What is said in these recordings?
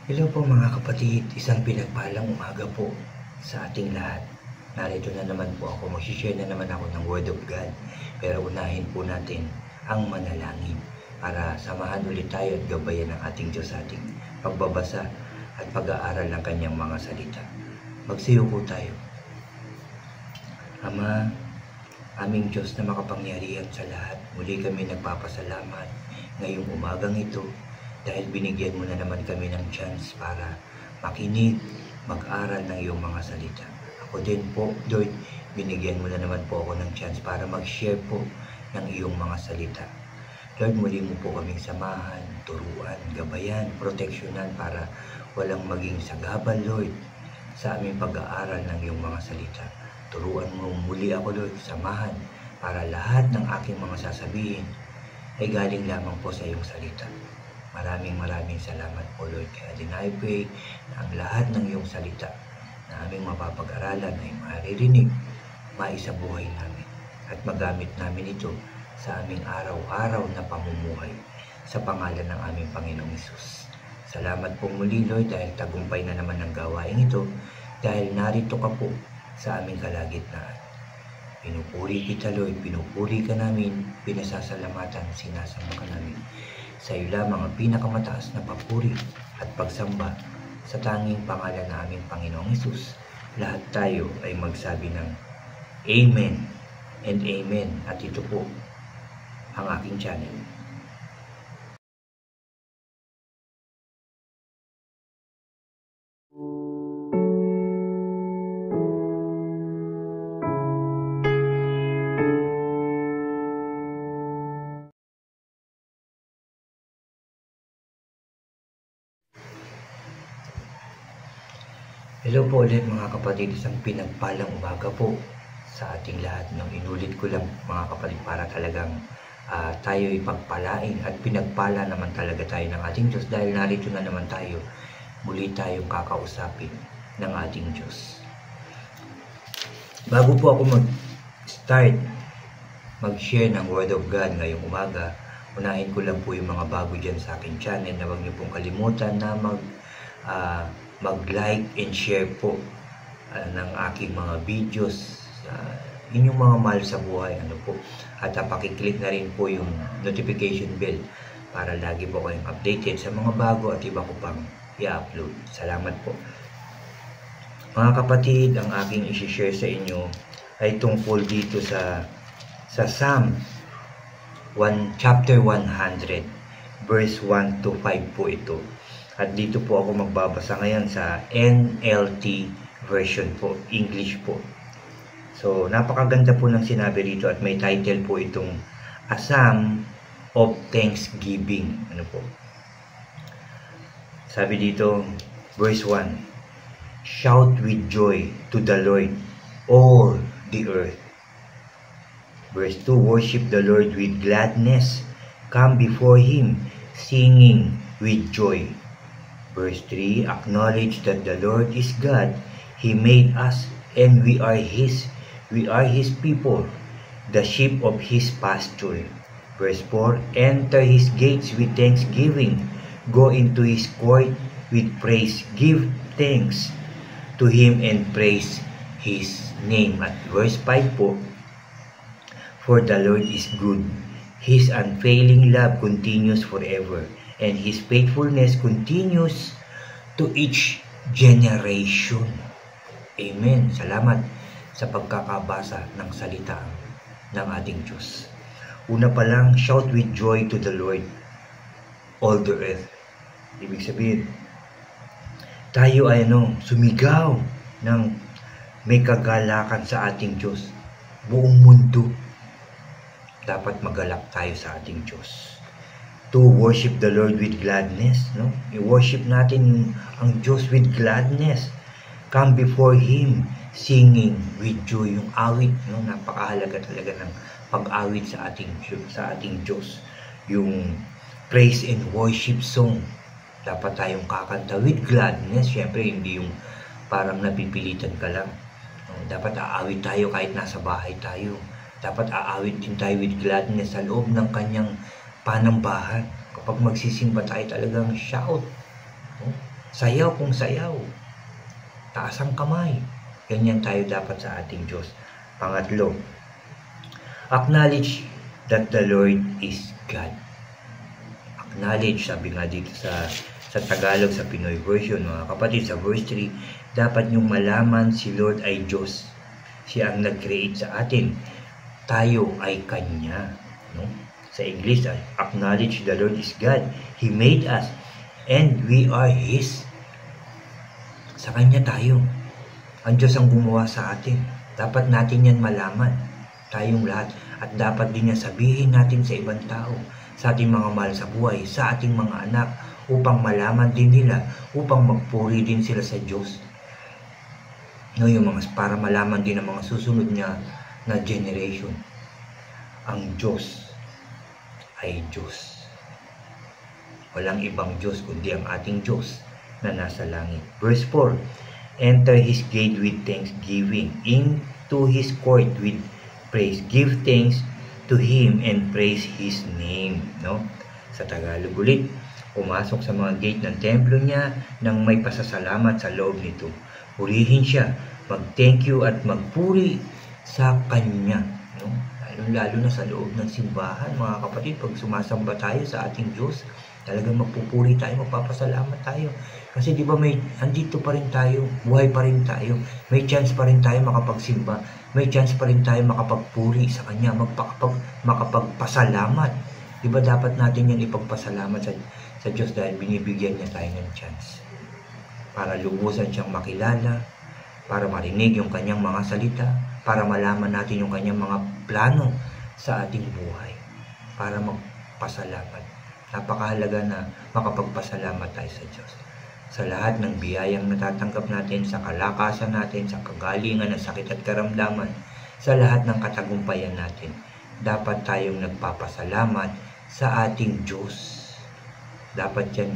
Hello po mga kapatid, isang pinagpalang umaga po sa ating lahat. Narito na naman po ako, mag-share na naman ako ng Word of God. Pero unahin po natin ang manalangin para samahan ulit tayo at gabayan ng ating Diyos sa ating pagbabasa at pag-aaral ng kanyang mga salita. Magsiyo po tayo. Ama, aming Diyos na makapangyarihan sa lahat, muli kami nagpapasalamat ngayong umagang ito dahil binigyan mo na naman kami ng chance para makinig, mag-aral ng iyong mga salita. Ako din po, Lord, binigyan mo na naman po ako ng chance para mag-share po ng iyong mga salita. Lord, muli mo po kaming samahan, turuan, gabayan, proteksyonan para walang maging sagabal, Lord, sa aming pag-aaral ng iyong mga salita. Turuan mo muli ako, Lord, samahan para lahat ng aking mga sasabihin ay galing lamang po sa iyong salita. Maraming salamat po, Lord. Kaya din I pray na ang lahat ng iyong salita na aming mapapag-aralan ay maririnig, maisabuhay namin at magamit namin ito sa aming araw-araw na pamumuhay sa pangalan ng aming Panginoong Hesus. Salamat po muli, Lord, dahil tagumpay na naman ang gawain ito dahil narito ka po sa aming kalagitnaan. Pinupuri kita, Lord, pinupuri ka namin, pinasasalamatan, sinasamba ka namin. Sa iyo lamang ang pinakamataas na papuri at pagsamba sa tanging pangalan na aming Panginoong Hesus. Lahat tayo ay magsabi ng Amen and Amen. At ito po ang aking channel. Hello po ulit mga kapatid, isang pinagpalang umaga po sa ating lahat. Nang inulit ko lang mga kapatid para talagang tayo ipagpalain at pinagpala naman talaga tayo ng ating Diyos dahil narito na naman tayo, muli tayong kakausapin ng ating Diyos. Bago po ako mag-start mag-share ng Word of God ngayong umaga, unahin ko lang po yung mga bago dyan sa aking channel na huwag niyo pong kalimutan na mag-like and share po ng aking mga videos inyong mga mahal sa buhay at pakiclick na rin po yung notification bell para lagi po kayong updated sa mga bago at iba ko pang i-upload. Salamat po mga kapatid. Ang aking isi-share sa inyo ay tungkol dito sa Psalm chapter 100 verse 1 to 5 po ito. At dito po ako magbabasa ngayon sa NLT version po, English po. So, napakaganda po ng sinabi dito at may title po itong A Psalm of Thanksgiving. Sabi dito, verse 1, Shout with joy to the Lord, all the earth. Verse 2, Worship the Lord with gladness. Come before Him, singing with joy. Verse 3, acknowledge that the Lord is God. He made us and we are His people, the sheep of His pasture. Verse 4, enter His gates with thanksgiving. Go into His court with praise. Give thanks to Him and praise His name. At verse 5 po, for the Lord is good. His unfailing love continues forever, and His faithfulness continues to each generation. Amen. Salamat sa pagkakabasa ng salita ng ating Diyos. Una pa lang, shout with joy to the Lord, all the earth. Ibig sabihin, tayo ay sumigaw ng may kagalakan sa ating Diyos. Buong mundo dapat magalak tayo sa ating Diyos. To worship the Lord with gladness, i-worship natin ang Diyos with gladness. Come before Him singing with joy. Yung awit, napakahalaga talaga ng pag-awit sa ating Diyos. Yung praise and worship song, dapat tayong kakanta with gladness. Syempre hindi yung parang napipilitan ka lang. Dapat aawit tayo kahit nasa bahay tayo. Dapat aawit din tayo with gladness sa loob ng kanyang panambahan. Kapag magsisimba tayo, talagang shout. Sayaw kung sayaw. Taas ang kamay. Ganyan tayo dapat sa ating Diyos. Pangatlo, acknowledge that the Lord is God. Acknowledge, sabi nga dito sa Tagalog, sa Pinoy version, mga kapatid, sa verse 3, dapat niyong malaman si Lord ay Diyos. Siya ang nag-create sa atin. Tayo ay Kanya. No? Sa English, acknowledge the Lord is God. He made us and we are His. Sa Kanya tayo. Ang Diyos ang gumawa sa atin. Dapat natin yan malaman. Tayong lahat. At dapat din yan sabihin natin sa ibang tao, sa ating mga mahal sa buhay, sa ating mga anak, upang malaman din nila, upang magpuri din sila sa Diyos. No, para malaman din ng mga susunod niya na generation. Ang Diyos ay Diyos. Walang ibang Diyos kundi ang ating Diyos na nasa langit. Verse 4, enter His gate with thanksgiving, into His court with praise. Give thanks to Him and praise His name. No? Sa Tagalog ulit, pumasok sa mga gate ng templo niya nang may pasasalamat sa loob nito. Purihin siya, mag-thank you at magpuri sa Kanya. No? Lalo na sa loob ng simbahan, mga kapatid, pag sumasamba tayo sa ating Diyos, talagang magpupuri tayo, magpapasalamat tayo. Kasi di ba andito pa rin tayo, buhay pa rin tayo, may chance pa rin tayo makapagsimba, may chance pa rin tayo makapagpuri sa Kanya, makapagpasalamat. Di ba dapat natin yan ipagpasalamat sa Diyos dahil binibigyan niya tayo ng chance. Para lubusan siyang makilala, para marinig yung Kanyang mga salita, para malaman natin yung Kanyang mga plano sa ating buhay, para magpasalamat. Napakahalaga na makapagpasalamat tayo sa Diyos. Sa lahat ng biyayang natatanggap natin, sa kalakasan natin, sa kagalingan ng sakit at karamdaman, sa lahat ng katagumpayan natin, dapat tayong nagpapasalamat sa ating Diyos. Dapat yan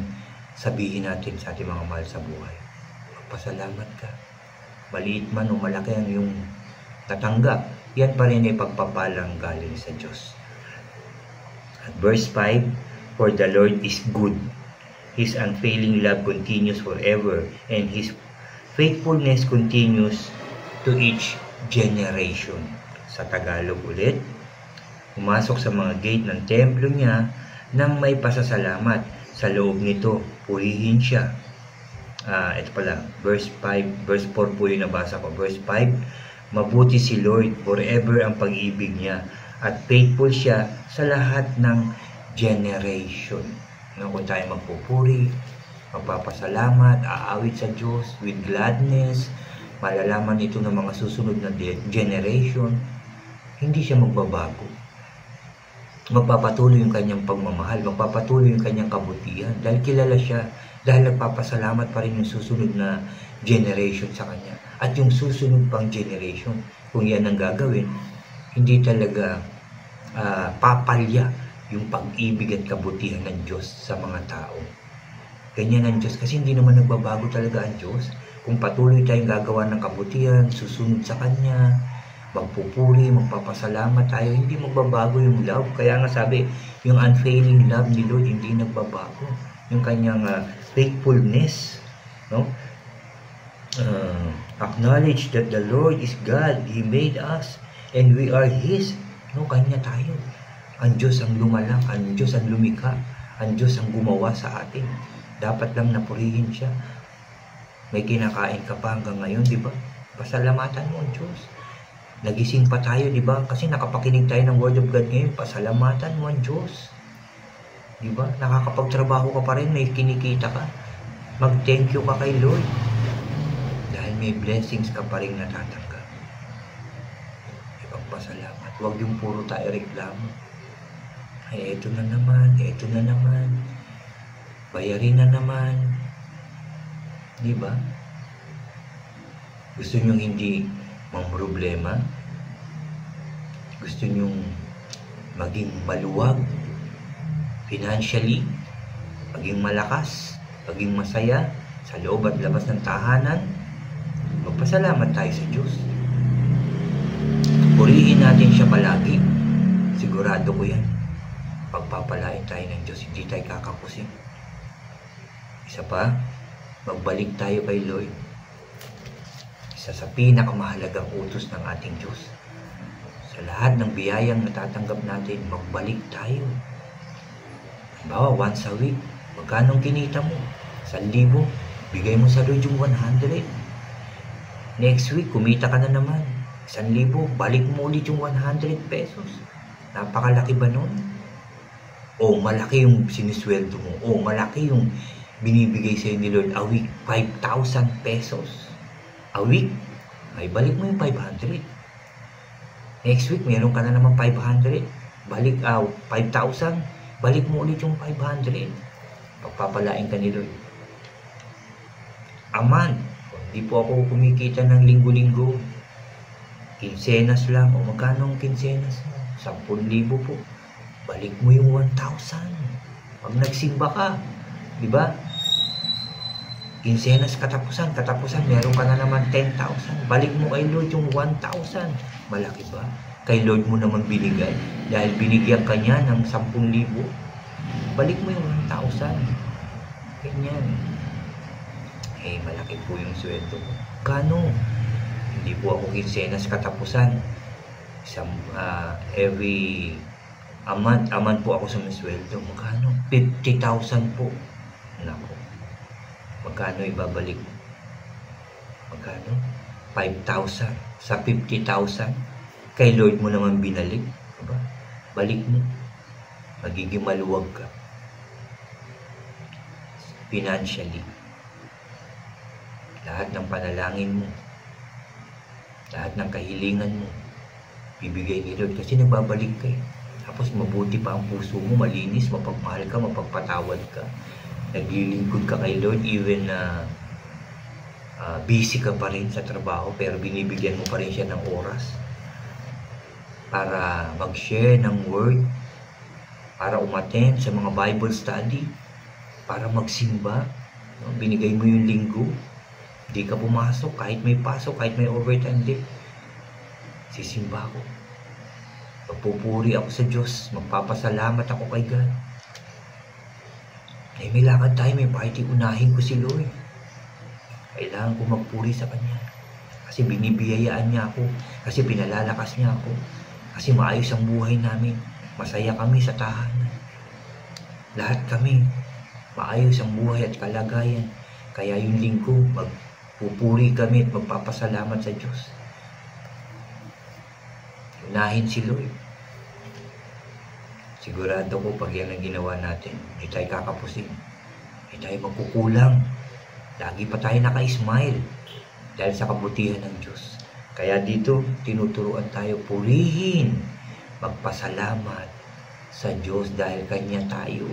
sabihin natin sa ating mga mahal sa buhay. Magpasalamat ka. Maliit man o malaki ang iyong natanggap, yan pa rin ay pagpapalang galing sa Diyos. At verse 5, for the Lord is good. His unfailing love continues forever, and His faithfulness continues to each generation. Sa Tagalog ulit, pumasok sa mga gate ng templo niya nang may pasasalamat. Sa loob nito, purihin siya. Ito pala, verse 5, verse 4 po yung nabasa ko. Verse 5, mabuti si Lord, forever ang pag-ibig niya, at faithful siya sa lahat ng generation. Kung tayo magpupuri, magpapasalamat, aawit sa Diyos with gladness, malalaman ito ng mga susunod na generation, hindi siya magbabago. Magpapatuloy yung kanyang pagmamahal, magpapatuloy yung kanyang kabutihan, dahil kilala siya, dahil nagpapasalamat pa rin yung susunod na generation sa kanya. At yung susunod pang generation, kung yan ang gagawin, hindi talaga papalya yung pag-ibig at kabutihan ng Diyos sa mga tao. Ganyan ang Diyos, kasi hindi naman nagbabago talaga ang Diyos. Kung patuloy tayong gagawa ng kabutihan, susunod sa Kanya, magpupuri, magpapasalamat tayo, hindi magbabago yung love. Kaya nga sabi, yung unfailing love ni Lord, hindi nagbabago. Yung Kanyang faithfulness, no? Acknowledge that the Lord is God. He made us and we are His. No, Kanya tayo. Ang Diyos ang lumalang, ang Diyos ang lumikha, ang Diyos ang gumawa sa atin. Dapat lang napurihin siya. May kinakain ka pa hanggang ngayon, di ba? Pasalamatan mo ang Diyos. Nagising pa tayo, di ba? Kasi nakapakinig tayo ng Word of God ngayon, pasalamatan mo ang Diyos. Di ba? Nakakapagtrabaho ka pa rin, may kinikita ka. Mag-thank you ka kay Lord. Dahil may blessings ka pa rin natatanggap. Ipagpasalamat. Huwag yung puro tayo reklamo. Ay, eto na naman, bayarin na naman. Di ba? Gusto nyo hindi mamroblema? Gusto nyo maging maluwag financially, maging malakas, maging masaya sa loob at labas ng tahanan? Magpasalamat tayo sa Diyos. Purihin natin siya palagi. Sigurado ko yan. Pagpapalain tayo ng Diyos, hindi tayo kakapusin. Isa pa, Magbalik tayo kay Lord. Isa sa pinakamahalagang utos ng ating Diyos. Sa lahat ng biyayang natatanggap natin, magbalik tayo. Halimbawa, once a week, magkano kinita mo? 1,000, bigay mo sa Lord yung 100. Next week, kumita ka na naman. 1,000, balik mo ulit yung 100 pesos. Napakalaki ba nun? O malaki yung sinisweldo mo. O malaki yung binibigay sa'yo ni Lord a week. 5,000 pesos. A week, ay balik mo yung 500. Next week, meron ka na naman 500. Balik, 5,000. Balik mo ulit yung 500. Pagpapalain ka ni Lord. Aman, hindi po ako kumikita ng linggo-linggo. Kinsenas lang. O magkano ang kinsenas? 10,000 po. Balik mo yung 1,000. Pag nagsimba ka, di ba? Kinsenas katapusan, meron ka na naman 10,000. Balik mo kay Lord yung 1,000. Malaki ba? Kay Lord mo naman binigay. Dahil binigyan ka niya ng 10,000. Balik mo yung 1,000. Ganyan. Eh, malaki po yung sweldo ko. Kano? Hindi po ako kinsenas katapusan. Every a month po ako sa sweldo. Magkano? 50,000 po. Nako. Magkano ibabalik mo? Magkano? 5,000. Sa 50,000, kay Lord mo naman binalik. Diba? Balik mo. Magiging maluwag ka. Financially. Lahat ng panalangin mo, lahat ng kahilingan mo, bibigay ni Lord kasi nagbabalik ka eh. Tapos mabuti pa ang puso mo, malinis, mapagmahal ka, mapagpatawad ka. Naglilingkod ka kay Lord even na busy ka pa rin sa trabaho pero binibigyan mo pa rin siya ng oras para mag-share ng word, para umattend sa mga Bible study, para magsimba. Binigay mo yung linggo, hindi ka pumasok, kahit may pasok, kahit may overtime day, sisimba ako. Magpupuri ako sa Diyos, magpapasalamat ako kay God. Eh, may lakad tayo, may party, unahin ko si Lord. Kailangan ko magpuri sa Kanya. Kasi binibiyayaan niya ako. Kasi pinalalakas niya ako. Kasi maayos ang buhay namin. Masaya kami sa tahanan. Lahat kami, maayos ang buhay at kalagayan. Kaya yung linggo, magpupuri kami at magpapasalamat sa Diyos. Unahin si Lord. Sigurado ko pag yan ang ginawa natin, hindi tayo kakapusin. Hindi tayo magkukulang. Lagi pa tayo naka-smile dahil sa kabutihan ng Diyos. Kaya dito, tinuturuan tayo purihin, magpasalamat sa Diyos dahil Kanya tayo.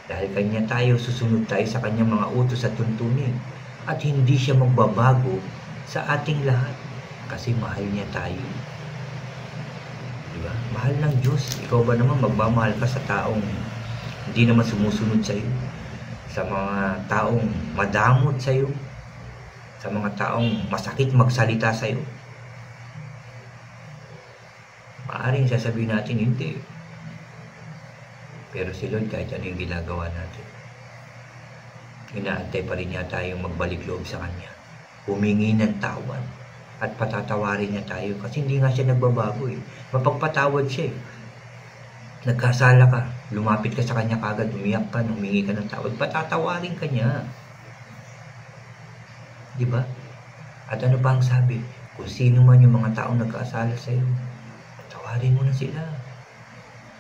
Dahil Kanya tayo, susunod tayo sa Kanyang mga utos at tuntunin. At hindi siya magbabago sa ating lahat kasi mahal niya tayo. Diba? Mahal ng Diyos. Ikaw ba naman magmamahal ka sa taong hindi naman sumusunod sa iyo? Sa mga taong madamot sa iyo? Sa mga taong masakit magsalita sa iyo? Maaaring sasabihin natin hindi. Pero si Lord kahit ano yung ginagawa natin, inaantay pa rin niya tayong magbalik loob sa Kanya. Humingi ng tawad. At patatawarin niya tayo kasi hindi nga siya nagbabago eh. Mapagpatawad siya eh. Nagkasala ka, lumapit ka sa Kanya kagad, umiyak ka, humingi ka ng tawad, patatawarin ka niya. Diba? At ano pa ang sabi? Kung sino man yung mga taong nagkasala sa iyo, patawarin mo na sila.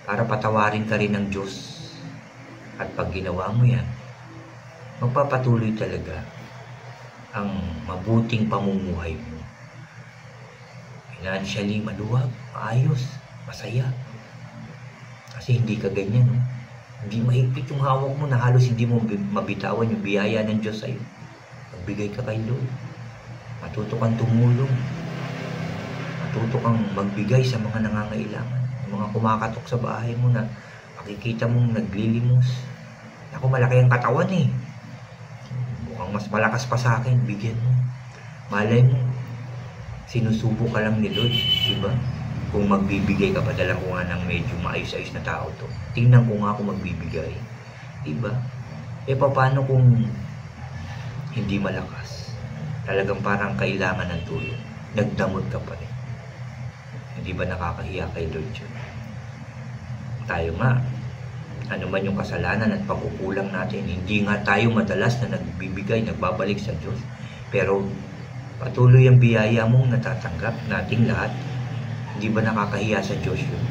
Para patawarin ka rin ng Diyos. At pag ginawa mo yan, magpapatuloy talaga ang mabuting pamumuhay mo. Financially maluwag, maayos, masaya. Kasi hindi ka ganyan, no? Hindi mahigpit yung hawak mo na halos hindi mo mabitawan yung biyaya ng Diyos sa'yo. Magbigay ka kay Lord. Matuto kang tumulong. Matuto kang magbigay sa mga nangangailangan. Yung mga kumakatok sa bahay mo na makikita mong naglilimos. Ako, malaki ang katawan eh. Mukhang mas malakas pa sa akin, bigyan mo. Malay mo, sinusubo ka lang ni Lord, diba? Kung magbibigay ka, padala ko nga ng medyo maayos-ayos na tao to. Tingnan ko nga kung magbibigay, diba? Eh, paano kung hindi malakas, talagang parang kailangan ng tulong, nagdamot ka pa rin. Hindi ba nakakahiya kay Lord yun? Tayo nga, ano man yung kasalanan at pagkukulang natin, hindi nga tayo madalas na nagbabalik sa Diyos. Pero patuloy ang biyaya mong natatanggap nating lahat. Hindi ba nakakahiya sa Diyos yun?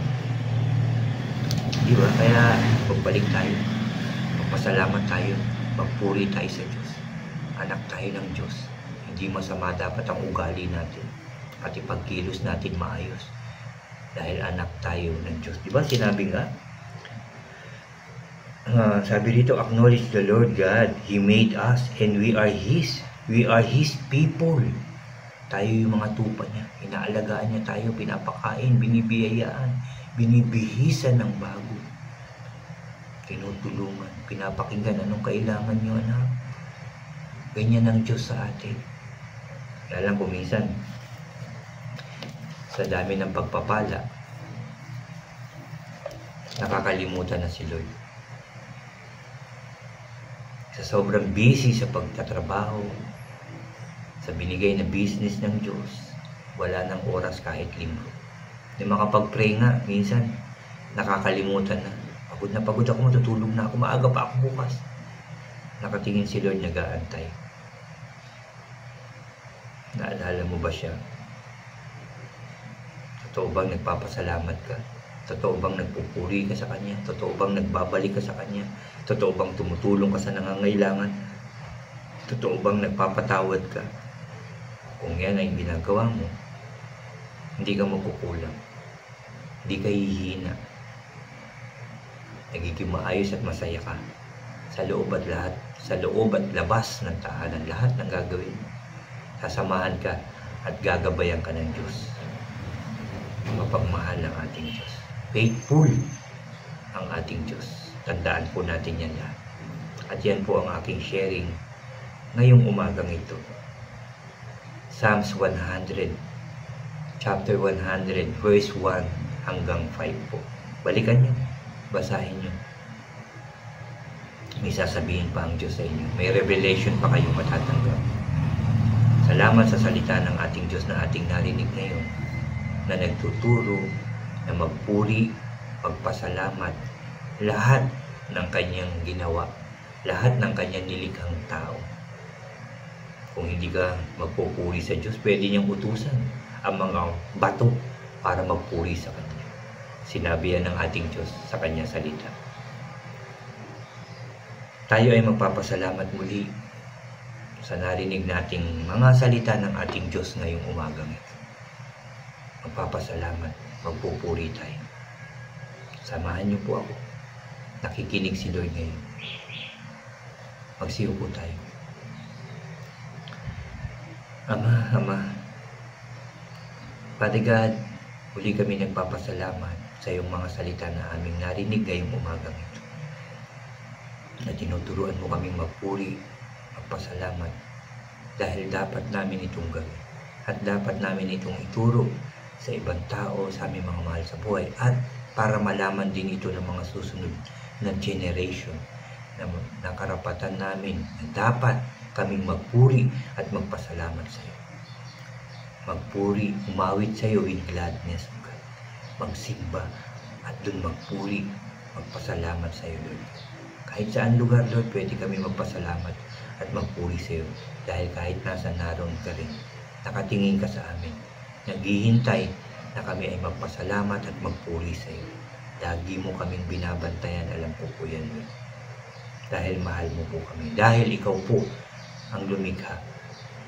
Di ba? Kaya pagbalik tayo, magpasalamat tayo, magpuri tayo sa Diyos. Anak tayo ng Diyos. Hindi masama dapat ang ugali natin at ipagkilos natin maayos. Dahil anak tayo ng Diyos. Di ba sinabi nga? Sabi dito, acknowledge the Lord God. He made us and we are His. We are His people. Tayo yung mga tupa niya. Inaalagaan niya tayo, pinapakain, binibiyayaan, binibihisan ng bago. Tinutulungan, pinapakinggan anong kailangan niyo, anak. Ganyan ang Diyos sa atin. Kaya lang kuminsan, sa dami ng pagpapala, nakakalimutan na si Lord. Sa sobrang busy sa pagtatrabaho, sa binigay na business ng Diyos, wala nang oras kahit linggo. Di makapag-pray nga, minsan, nakakalimutan na. Pagod ako, matutulog na ako, maaga pa ako bukas. Nakatingin si Lord, nag-aantay. Naalala mo ba siya? Totoo bang nagpapasalamat ka? Totoo bang nagpupuri ka sa Kanya? Totoo bang nagbabalik ka sa Kanya? Totoo bang tumutulong ka sa nangangailangan? Totoo bang nagpapatawad ka? Kung yan ay ginagawa mo, hindi ka magkukulang. Hindi ka hihina. Nagiging maayos at masaya ka. Sa loob at labas ng tahanan, lahat ng gagawin mo. Sasamahan ka at gagabayan ka ng Diyos. Mapagmahal ang ating Diyos. Faithful ang ating Diyos. Tandaan po natin yan lahat. At yan po ang aking sharing ngayong umagang ito. Psalms 100, chapter 100, verse 1 hanggang 5 po. Balikan nyo, basahin nyo. May sasabihin pa ang Diyos sa inyo. May revelation pa kayong matatanggap. Salamat sa salita ng ating Diyos na ating narinig ngayon, na nagtuturo na magpuri, magpasalamat, lahat ng kanyang ginawa, lahat ng kanyang nilikhang tao. Kung hindi ka magpupuri sa Diyos, pwede niyang utusan ang mga bato para magpuri sa Kanya. Sinabi yan ng ating Diyos sa Kanyang salita. Tayo ay magpapasalamat muli sa narinig nating mga salita ng ating Diyos ngayong umagang ito. Magpapasalamat, magpupuri tayo. Samahan niyo po ako. Nakikinig si Lord ngayon. Magsiyo po tayo. Ama, Father God, muli kami nagpapasalamat sa iyong mga salita na aming narinig ngayong umagang ito. Na tinuturuan mo kaming magpuri, magpasalamat, dahil dapat namin itong gawin. At dapat namin itong ituro sa ibang tao, sa aming mga mahal sa buhay, at para malaman din ito ng mga susunod na generation na karapatan namin na dapat kaming magpuri at magpasalamat sa iyo. Magpuri, umawit sa iyo with gladness, God. Magsimba at dun magpuri, magpasalamat sa iyo, Lord. Kahit saan lugar, Lord, pwede kami magpasalamat at magpuri sa iyo. Dahil kahit nasa naroon ka rin, nakatingin ka sa amin, naghihintay na kami ay magpasalamat at magpuri sa iyo. Lagi mo kaming binabantayan, alam ko po yan, Lord. Dahil mahal mo po kami. Dahil ikaw po ang lumikha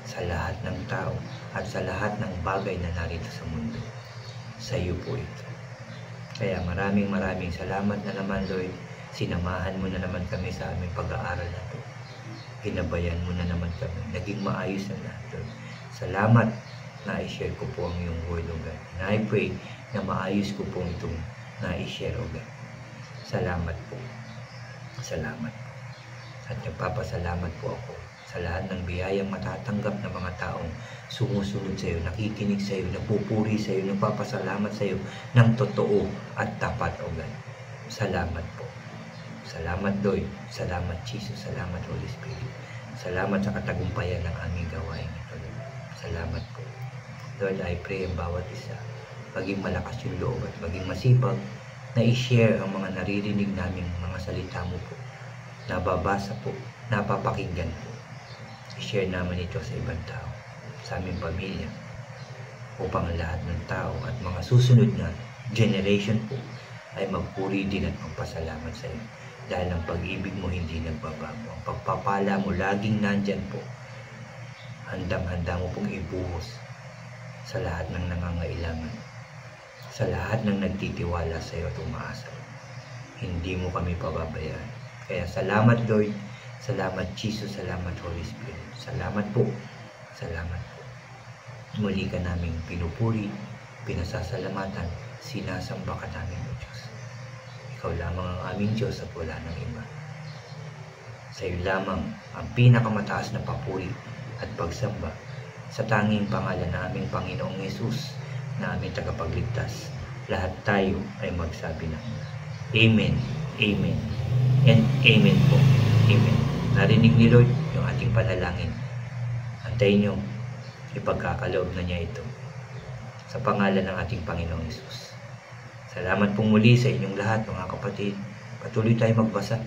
sa lahat ng tao at sa lahat ng bagay na narito sa mundo. Sa iyo po ito. Kaya maraming salamat na naman, Lord. Sinamahan mo na naman kami sa aming pag-aaral na ito. Ginabayan mo na naman kami. Naging maayos na lahat, Lord. Salamat na i-share ko po ang iyong word, O God. And I pray na maayos ko po itong na-i-share, O God. Salamat po. Salamat po. At nagpapasalamat po ako sa lahat ng biyayang matatanggap ng mga taong sumusunod sa iyo, nakikinig sa iyo, nagpupuri sa iyo, nagpapasalamat sa iyo ng totoo at tapat, O God. Salamat po. Salamat, Lord. Salamat, Jesus. Salamat, Holy Spirit. Salamat sa katagumpayan ng aming gawain ito, Lord. Salamat po. Lord, I pray ang bawat isa, maging malakas yung loob at maging masipag na i-share ang mga naririnig namin mga salita mo po, nababasa po, napapakinggan po. I-share naman ito sa ibang tao, sa aming pamilya, upang lahat ng tao at mga susunod na generation po ay magpuri din at magpasalamat sa iyo. Dahil ang pag-ibig mo hindi nagbabago. Ang pagpapala mo laging nandyan po. Handang-handa mo pong ibuhos sa lahat ng nangangailangan. Sa lahat ng nagtitiwala sa iyo at umaasa. Hindi mo kami pababayaan. Kaya salamat Lord. Salamat Jesus. Salamat Holy Spirit. Salamat po. Salamat po. Muli ka naming pinupuri, pinasasalamatan, sinasamba ka namin o Diyos. Ikaw lamang ang aming Diyos at wala nang iba. Sa iyo lamang ang pinakamataas na papuri at pagsamba sa tanging pangalan na aming Panginoong Yesus na aming tagapagligtas. Lahat tayo ay magsabi ng Amen, Amen, and Amen po. Amen. Narinig ni Lord yung ating panalangin. Antayin nyo, ipagkakaloob na niya ito sa pangalan ng ating Panginoong Yesus. Salamat pong muli sa inyong lahat mga kapatid. Patuloy tayo magbasa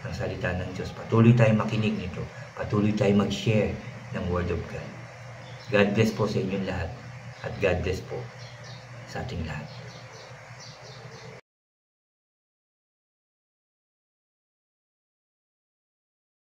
ng salita ng Diyos. Patuloy tayo makinig nito. Patuloy tayo mag-share ng Word of God. God bless po sa inyong lahat at God bless po sa ating lahat.